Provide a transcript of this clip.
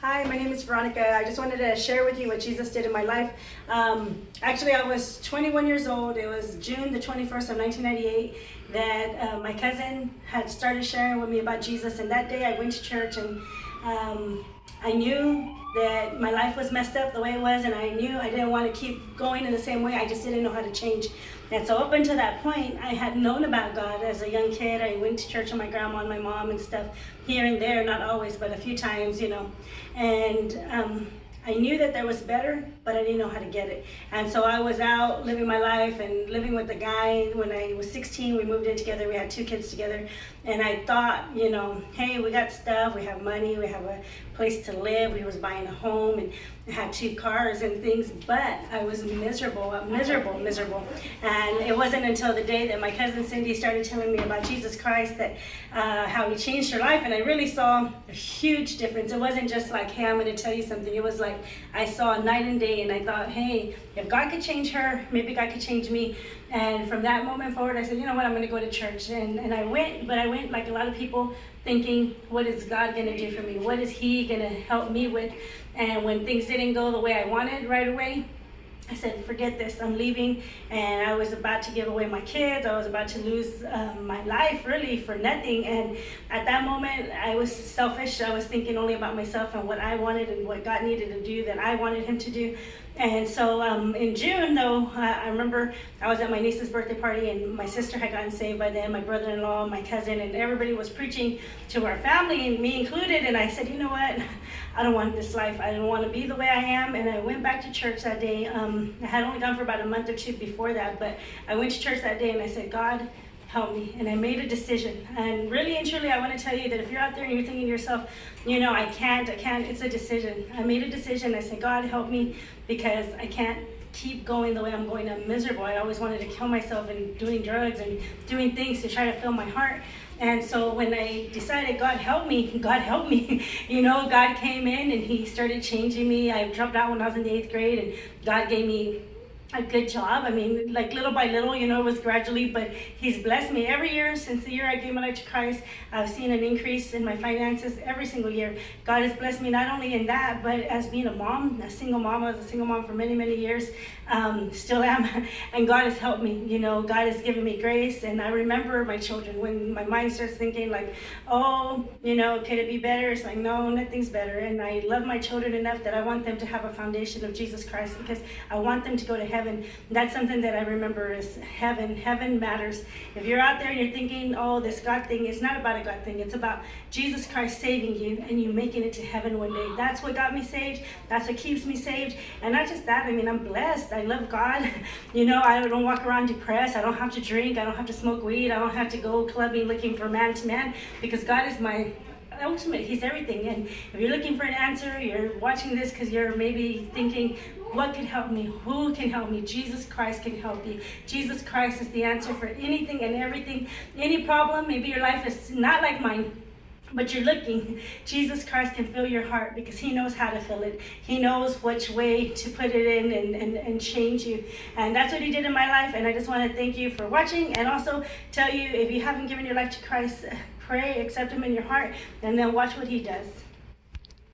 Hi, my name is Veronica. I just wanted to share with you what Jesus did in my life. Actually, I was 21 years old. It was June the 21st of 1998 that my cousin had started sharing with me about Jesus. And that day I went to church, and I knew that my life was messed up the way it was, and I knew I didn't want to keep going in the same way. I just didn't know how to change. And so up until that point, I had known about God as a young kid. I went to church with my grandma and my mom and stuff here and there, not always, but a few times, you know. And I knew that there was better, but I didn't know how to get it. And so I was out living my life and living with a guy. When I was 16, we moved in together. We had 2 kids together. And I thought, you know, hey, we got stuff, we have money, we have a place to live. We was buying a home and had 2 cars and things, but I was miserable. And it wasn't until the day that my cousin Cindy started telling me about Jesus Christ, that how he changed her life, and I really saw a huge difference. It wasn't just like, hey, I'm going to tell you something. It was like I saw night and day, and I thought, hey, if God could change her, maybe God could change me. And from that moment forward, I said, you know what, I'm going to go to church. And I went, but I went like a lot of people, thinking, what is God going to do for me? What is he going to help me with? And when things didn't go the way I wanted right away, I said, forget this, I'm leaving. And I was about to give away my kids. I was about to lose my life, really, for nothing. And at that moment, I was selfish. I was thinking only about myself and what I wanted and what God needed to do that I wanted him to do. And so in June, though, I remember I was at my niece's birthday party, and my sister had gotten saved by then, my brother-in-law, my cousin, and everybody was preaching to our family, and me included. And I said, you know what, I don't want this life. I don't want to be the way I am. And I went back to church that day. I had only gone for about a month or 2 before that, but I went to church that day, and I said, God, help me. And I made a decision. And really and truly, I want to tell you that if you're out there and you're thinking to yourself, you know, I can't, it's a decision. I made a decision. I said, God, help me, because I can't keep going the way I'm going. I'm miserable. I always wanted to kill myself and doing drugs and doing things to try to fill my heart. And so when I decided, God help me, you know, God came in and he started changing me. I dropped out when I was in the 8th grade, and God gave me a good job. I mean, like little by little, you know, it was gradually, but he's blessed me every year. Since the year I gave my life to Christ, I've seen an increase in my finances every single year. God has blessed me not only in that, but as being a mom, a single mom. I was a single mom for many, many years, still am, and God has helped me. You know, God has given me grace, and I remember my children. When my mind starts thinking like, oh, you know, could it be better? It's like, no, nothing's better. And I love my children enough that I want them to have a foundation of Jesus Christ, because I want them to go to heaven. That's something that I remember is heaven. Heaven matters. If you're out there and you're thinking, oh, this God thing, it's not about a God thing. It's about Jesus Christ saving you and you making it to heaven one day. That's what got me saved. That's what keeps me saved. And not just that, I mean, I'm blessed. I love God. You know, I don't walk around depressed. I don't have to drink. I don't have to smoke weed. I don't have to go clubbing looking for man to man, because God is my ultimate. He's everything. And if you're looking for an answer, you're watching this because you're maybe thinking, what can help me? Who can help me? Jesus Christ can help you. Jesus Christ is the answer for anything and everything. Any problem, maybe your life is not like mine, but you're looking. Jesus Christ can fill your heart, because he knows how to fill it. He knows which way to put it in and change you. And that's what he did in my life. And I just want to thank you for watching, and also tell you, if you haven't given your life to Christ, pray, accept him in your heart, and then watch what he does.